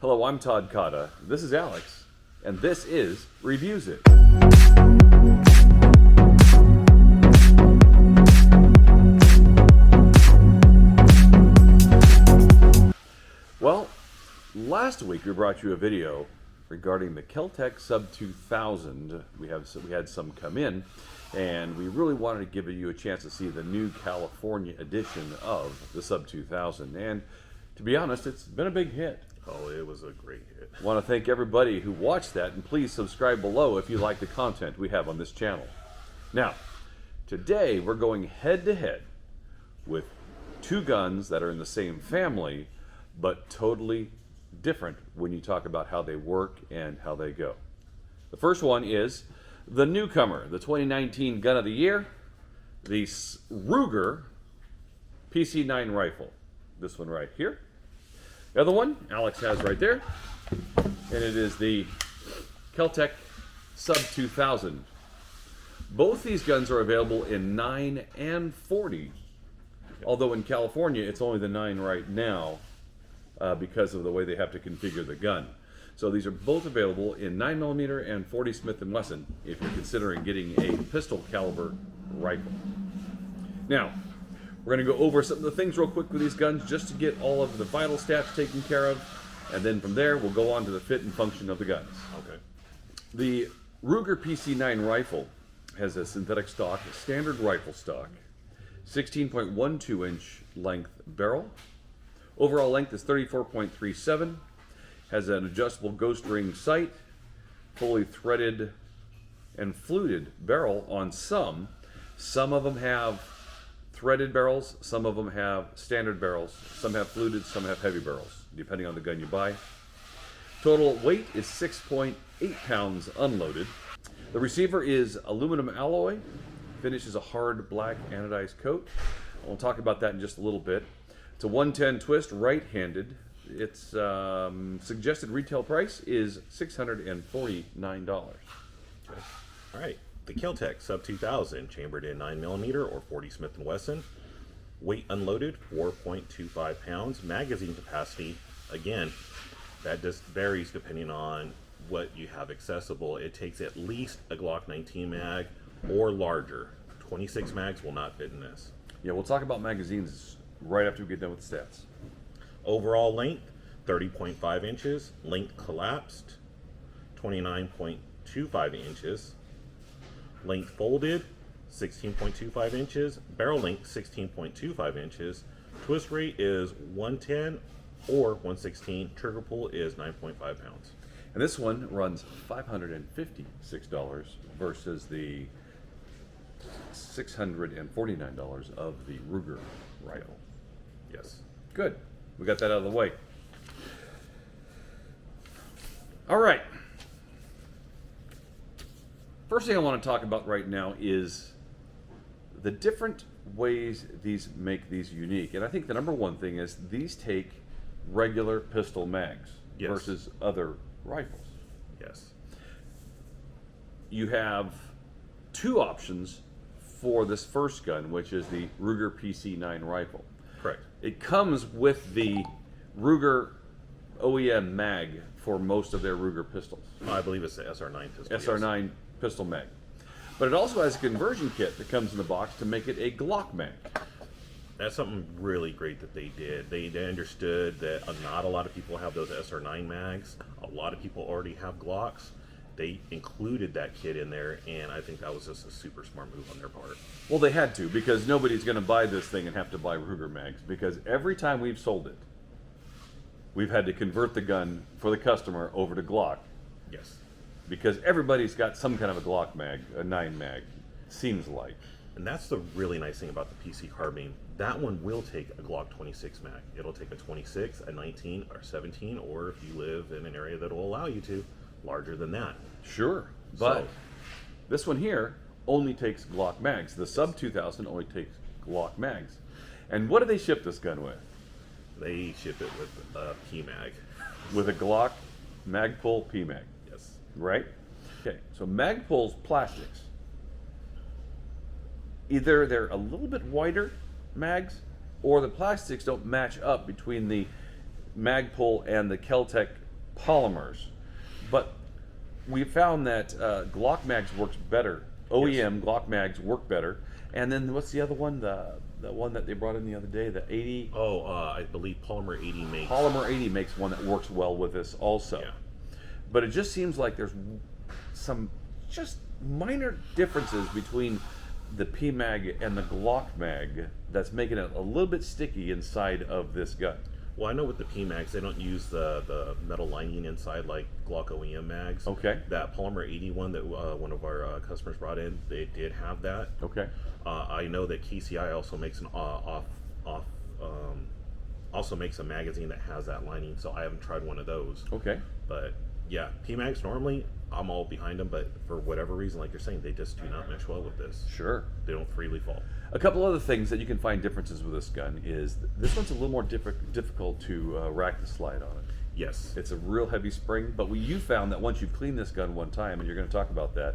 Hello, I'm TODD. This is Alex, and this is Reviews It. Well, last week we brought you a video regarding the Keltec Sub2000. We had some come in, and we really wanted to give you a chance to see the new California edition of the Sub2000. And to be honest, it's been a big hit. Oh, it was a great hit. I want to thank everybody who watched that, and please subscribe below if you like the content we have on this channel. Now, today we're going head-to-head with two guns that are in the same family, but totally different when you talk about how they work and how they go. The first one is the newcomer, the 2019 Gun of the Year, the Ruger PC9 rifle. This one right here. The other one, Alex has right there, and it is the Keltec Sub2000. Both these guns are available in 9 and 40, although in California it's only the 9 right now because of the way they have to configure the gun. So these are both available in 9mm and 40 Smith & Wesson if you're considering getting a pistol caliber rifle. Now, we're going to go over some of the things real quick with these guns just to get all of the vital stats taken care of, and then from there we'll go on to the fit and function of the guns. Okay. The Ruger PC9 rifle has a synthetic stock, a standard rifle stock, 16.12 inch length barrel. Overall length is 34.37, has an adjustable ghost ring sight, fully threaded and fluted barrel on some. Some of them have threaded barrels, some of them have standard barrels, some have fluted, some have heavy barrels, depending on the gun you buy. Total weight is 6.8 pounds unloaded. The receiver is aluminum alloy, finish is a hard black anodized coat. We'll talk about that in just a little bit. It's a 110 twist, right-handed. Its suggested retail price is $649. Okay. All right. The Keltec Sub2000, chambered in 9mm or 40 Smith & Wesson. Weight unloaded, 4.25 pounds. Magazine capacity, again, that just varies depending on what you have accessible. It takes at least a Glock 19 mag or larger. 26 mags will not fit in this. Yeah, we'll talk about magazines right after we get done with the stats. Overall length, 30.5 inches. Length collapsed, 29.25 inches. Length folded, 16.25 inches. Barrel length, 16.25 inches. Twist rate is 110 or 116. Trigger pull is 9.5 pounds. And this one runs $556 versus the $649 of the Ruger rifle. Yes. Good. We got that out of the way. All right. First thing I want to talk about right now is the different ways these make these unique. And I think the number one thing is these take regular pistol mags versus other rifles. Yes. You have two options for this first gun, which is the Ruger PC9 rifle. Correct. It comes with the Ruger OEM mag for most of their Ruger pistols. I believe it's the SR9 pistol. SR9 pistol mag. But it also has a conversion kit that comes in the box to make it a Glock mag. That's something really great that they did. They understood that not a lot of people have those SR9 mags. A lot of people already have Glocks. They included that kit in there, and I think that was just a super smart move on their part. Well, they had to, because nobody's going to buy this thing and have to buy Ruger mags, because every time we've sold it, we've had to convert the gun for the customer over to Glock. Yes. Because everybody's got some kind of a Glock mag, a 9 mag, seems like. And that's the really nice thing about the PC Carbine. That one will take a Glock 26 mag. It'll take a 26, a 19, or 17, or if you live in an area that will allow you to, larger than that. Sure, but this one here only takes Glock mags. The Sub2000 only takes Glock mags. And what do they ship this gun with? They ship it with a PMag. With a Glock Magpul PMag. Yes. Right? Okay, so Magpul's plastics. Either they're a little bit wider mags, or the plastics don't match up between the Magpul and the Keltec polymers, but we found that Glock mags works better. OEM Glock mags work better. And then what's the other one? The one that they brought in the other day, the 80. Oh, I believe Polymer 80 makes. Polymer 80 makes one that works well with this also. Yeah. But it just seems like there's some just minor differences between the PMag and the Glock mag that's making it a little bit sticky inside of this gun. Well, I know with the PMags, they don't use the metal lining inside like Glock OEM mags. Okay. That Polymer 80 one that one of our customers brought in, they did have that. Okay. I know that KCI also makes an also makes a magazine that has that lining, so I haven't tried one of those. Okay. But yeah, PMags normally I'm all behind them, but for whatever reason, like you're saying, they just do not mesh well with this. Sure. They don't freely fall. A couple other things that you can find differences with this gun is this one's a little more difficult to rack the slide on it. Yes. It's a real heavy spring, but you found that once you clean this gun one time, and you're going to talk about that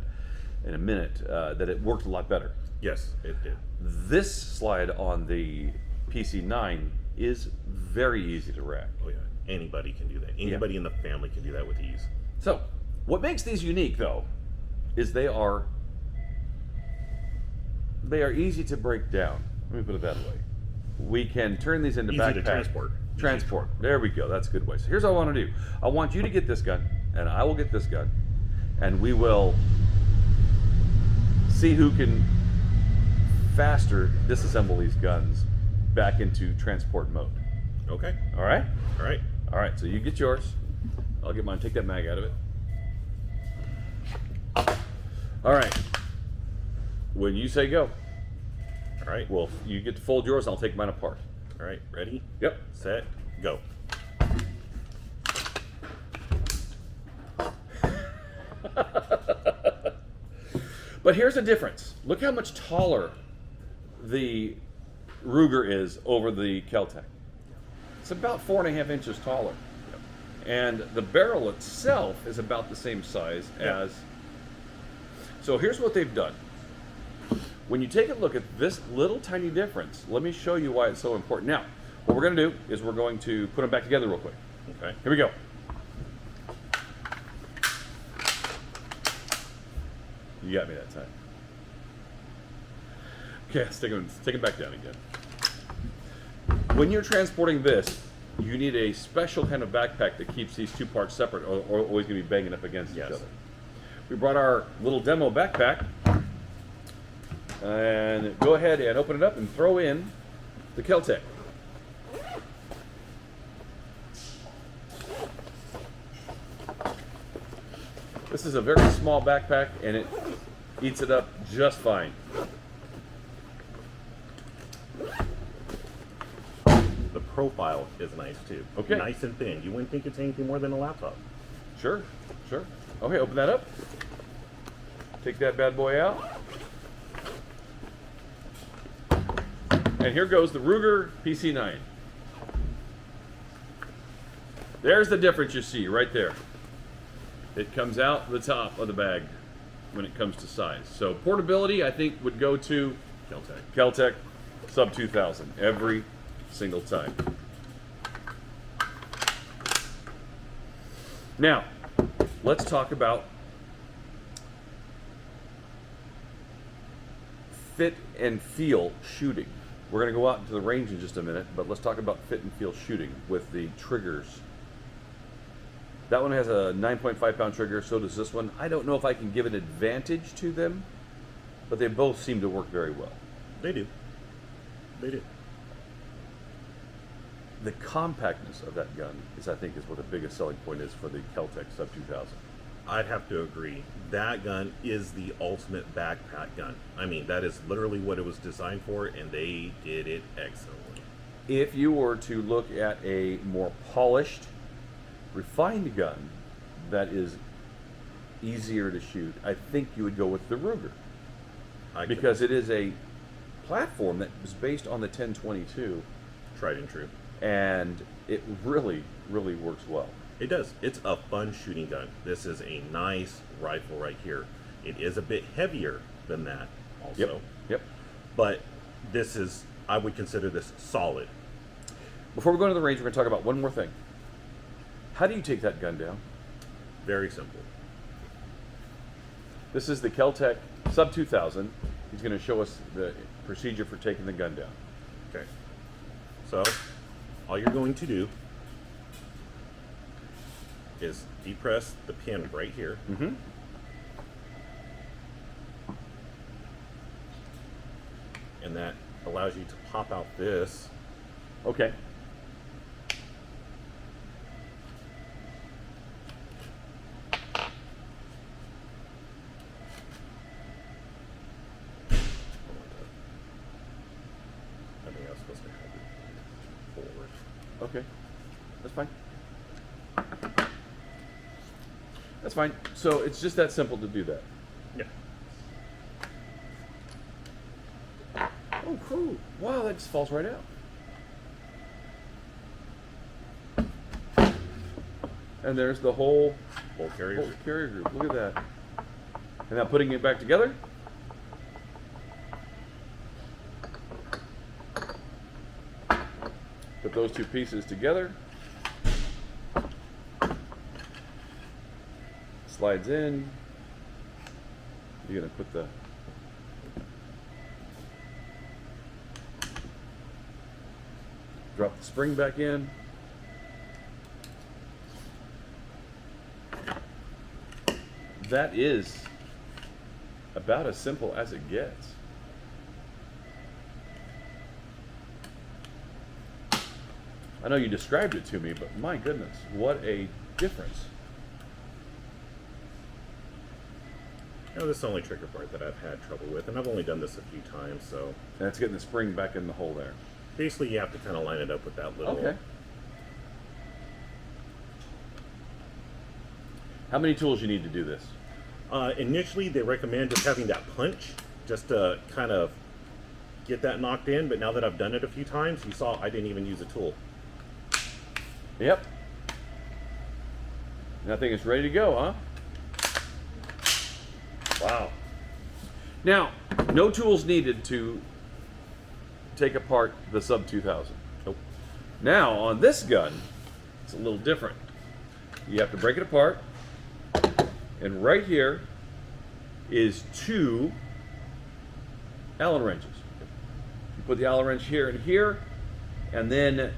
in a minute, that it worked a lot better. Yes, it did. This slide on the PC9 is very easy to rack. Oh yeah, anybody can do that. Anybody in the family can do that with ease. So, what makes these unique, though, is they are easy to break down. Let me put it that way. We can turn these into Easy backpacks. to transport. Transport. There we go. That's a good way. So here's what I want to do. I want you to get this gun, and I will get this gun, and we will see who can faster disassemble these guns back into transport mode. Okay. All right? All right. All right, so you get yours. I'll get mine. Take that mag out of it. All right. When you say go, All right. well, you get to fold yours, and I'll take mine apart. All right. Ready? Yep. Set. Go. But here's the difference. Look how much taller the Ruger is over the Keltec. It's about 4.5 inches taller. And the barrel itself is about the same size as... So here's what they've done. When you take a look at this little tiny difference, let me show you why it's so important. Now, what we're going to do is we're going to put them back together real quick. Okay. Here we go. You got me that time. Okay, let's take them back down again. When you're transporting this, you need a special kind of backpack that keeps these two parts separate, or always going to be banging up against each other. We brought our little demo backpack, and go ahead and open it up and throw in the Keltec. This is a very small backpack, and it eats it up just fine. The profile is nice too. Okay. Nice and thin. You wouldn't think it's anything more than a laptop. Sure, sure. Okay, open that up. Take that bad boy out. And here goes the Ruger PC9. There's the difference you see right there. It comes out the top of the bag when it comes to size. So portability, I think, would go to Keltec Sub2000 every single time. Now, let's talk about fit and feel shooting. We're going to go out into the range in just a minute, but let's talk about fit and feel shooting with the triggers. That one has a 9.5 pound trigger, so does this one. I don't know if I can give an advantage to them, but they both seem to work very well. They do. They do. The compactness of that gun I think, is what the biggest selling point is for the Keltec Sub2000. I'd have to agree. That gun is the ultimate backpack gun. I mean, that is literally what it was designed for, and they did it excellently. If you were to look at a more polished, refined gun that is easier to shoot, I think you would go with the Ruger. Because it is a platform that was based on the 1022. Tried and true. And it really, really works well. It does. It's a fun shooting gun. This is a nice rifle right here. It is a bit heavier than that also. Yep. But this is, I would consider this solid. Before we go into the range, we're going to talk about one more thing. How do you take that gun down? Very simple. This is the Keltec Sub2000. He's going to show us the procedure for taking the gun down. Okay. So, all you're going to do is depress the pin right here. Mm-hmm. And that allows you to pop out this. Okay. I think I was supposed to have it forward. Okay. That's fine. That's fine. So it's just that simple to do that. Yeah. Oh, cool. Wow, that just falls right out. And there's the whole Carrier. carrier group. Look at that. And now putting it back together. Put those two pieces together. Slides in. You're going to put the drop the spring back in. That is about as simple as it gets. I know you described it to me, but my goodness, what a difference. You know, this is the only trigger part that I've had trouble with, and I've only done this a few times, so And that's getting the spring back in the hole there. basically you have to kind of line it up with that little. Okay. How many tools you need to do this? Initially, they recommend just having that punch, just to kind of get that knocked in, but now that I've done it a few times, you saw I didn't even use a tool. Yep. And I think it's ready to go, huh? Wow. Now, no tools needed to take apart the Sub2000. Nope. Now, on this gun, it's a little different. You have to break it apart, and right here is 2 Allen wrenches. You put the Allen wrench here and here, and then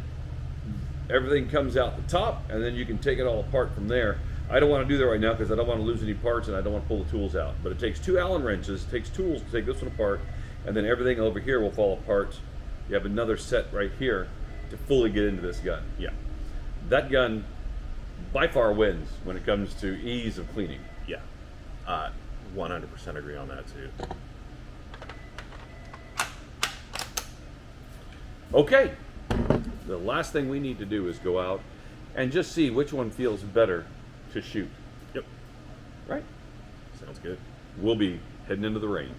everything comes out the top, and then you can take it all apart from there. I don't want to do that right now because I don't want to lose any parts and I don't want to pull the tools out. But it takes 2 Allen wrenches, it takes tools to take this one apart, and then everything over here will fall apart. You have another set right here to fully get into this gun. Yeah. That gun by far wins when it comes to ease of cleaning. Yeah. 100% agree on that too. Okay, the last thing we need to do is go out and just see which one feels better to shoot. Yep. Right? Sounds good. We'll be heading into the range.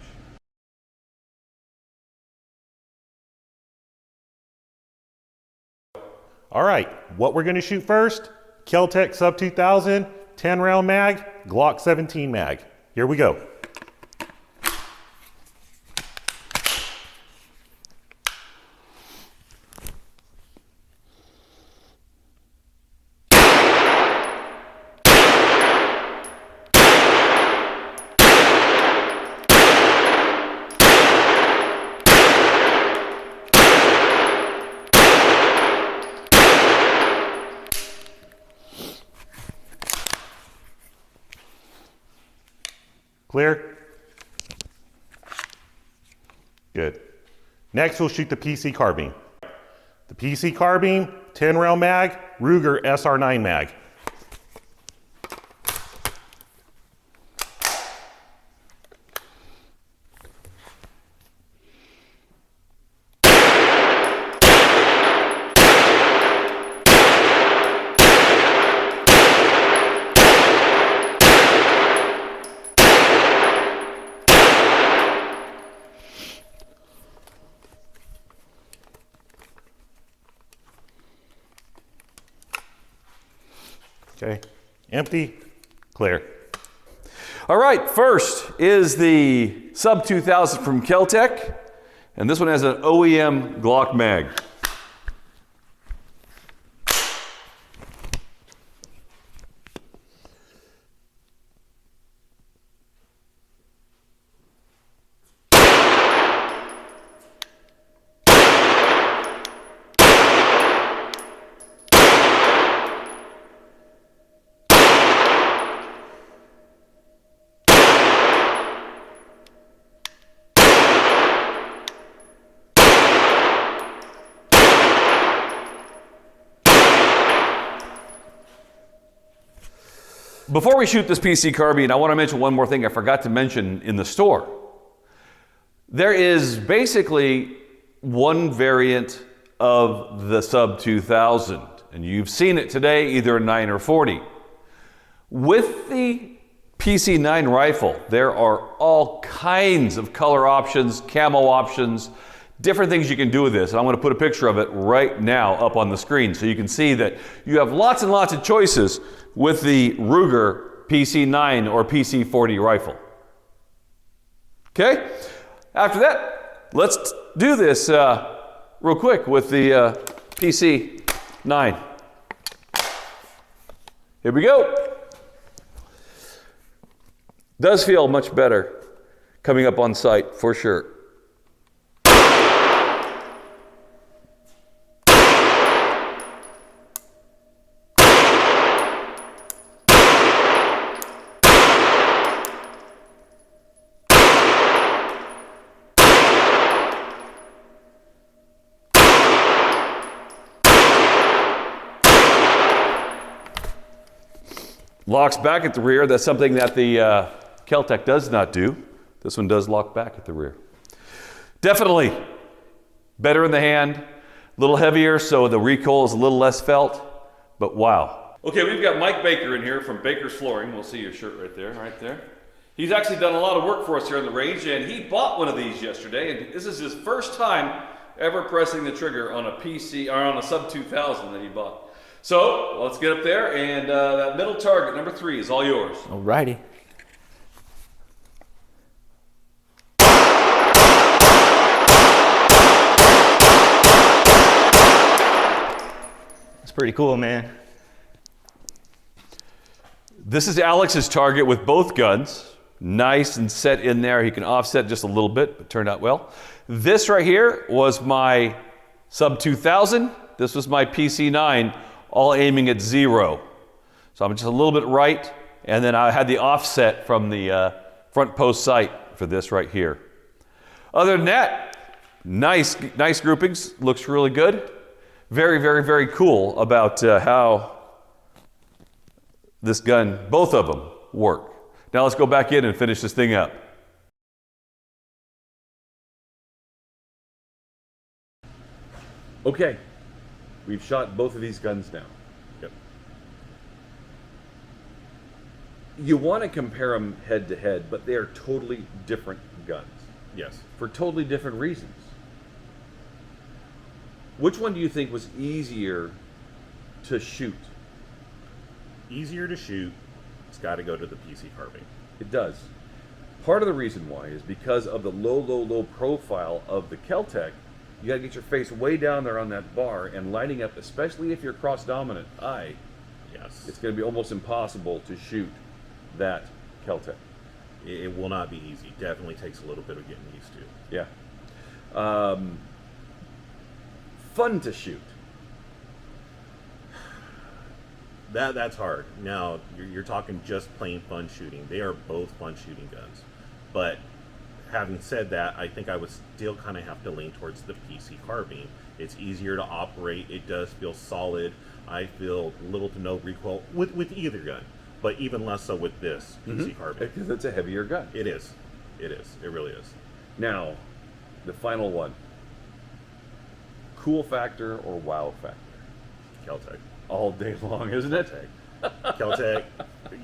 All right, what we're going to shoot first, Keltec Sub2000, 10 round mag, Glock 17 mag. Here we go. Clear? Good. Next, we'll shoot the PC carbine. The PC carbine, 10 round mag, Ruger SR9 mag. Okay, empty, clear. All right, first is the Sub2000 from Keltec, and this one has an OEM Glock mag. Before we shoot this PC carbine, I want to mention one more thing I forgot to mention in the store. There is basically one variant of the Sub2000, and you've seen it today, either a 9 or 40. With the PC9 rifle, there are all kinds of color options, camo options, different things you can do with this. And I'm going to put a picture of it right now up on the screen so you can see that you have lots and lots of choices with the Ruger PC9 or PC40 rifle. Okay? After that, let's do this real quick with the PC9. Here we go. Does feel much better coming up on sight, for sure. Locks back at the rear. That's something that the Keltec does not do. This one does lock back at the rear. Definitely better in the hand, a little heavier, so the recoil is a little less felt, but wow. Okay, we've got Mike Baker in here from Baker's Flooring. We'll see your shirt right there, He's actually done a lot of work for us here on the range, and he bought one of these yesterday, and this is his first time ever pressing the trigger on a PC, or on a Sub2000 that he bought. So, let's get up there, and that middle target, number 3, is all yours. Alrighty. It's pretty cool, man. This is Alex's target with both guns. Nice and set in there. He can offset just a little bit, but turned out well. This right here was my Sub2000. This was my PC9, all aiming at 0. So I'm just a little bit right, and then I had the offset from the front post sight for this right here. Other than that, nice groupings, looks really good. Very, very, very cool about how this gun, both of them, work. Now let's go back in and finish this thing up. Okay, we've shot both of these guns now. Yep. You want to compare them head to head, but they are totally different guns. Yes. For totally different reasons. Which one do you think was easier to shoot? Easier to shoot, it's got to go to the PC carbine. It does. Part of the reason why is because of the low profile of the Keltec. You got to get your face way down there on that bar and lining up, especially if you're cross-dominant eye. Yes. It's going to be almost impossible to shoot that Keltec. It will not be easy. Definitely takes a little bit of getting used to. Yeah. Fun to shoot. That's hard. Now, you're talking just plain fun shooting. They are both fun shooting guns. But having said that, I think I would still kind of have to lean towards the PC carbine. It's easier to operate. It does feel solid. I feel little to no recoil with either gun, but even less so with this PC carbine. Because it's a heavier gun. It is. It is. It really is. Now, the final one. Cool factor or wow factor? Keltec. All day long, isn't it? Keltec,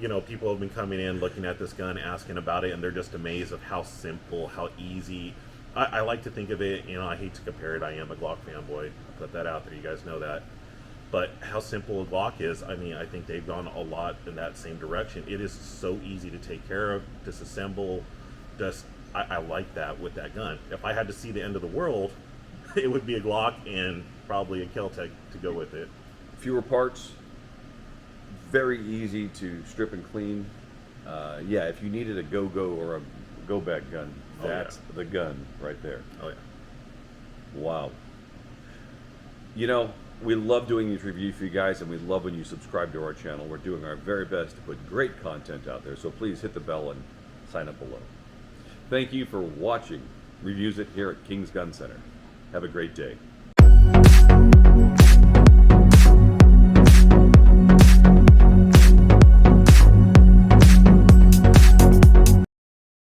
you know, people have been coming in, looking at this gun, asking about it, and they're just amazed of how simple, how easy. I like to think of it, you know, I hate to compare it. I am a Glock fanboy. I'll put that out there. You guys know that. But how simple a Glock is, I mean, I think they've gone a lot in that same direction. It is so easy to take care of, disassemble. Just, I like that with that gun. If I had to see the end of the world, it would be a Glock and probably a Keltec to go with it. Fewer parts, very easy to strip and clean. Yeah, if you needed a go-go or a go-back gun, that's the gun right there. Oh, yeah. Wow. You know, we love doing these reviews for you guys, and we love when you subscribe to our channel. We're doing our very best to put great content out there, so please hit the bell and sign up below. Thank you for watching Reviews It here at King's Gun Center. Have a great day.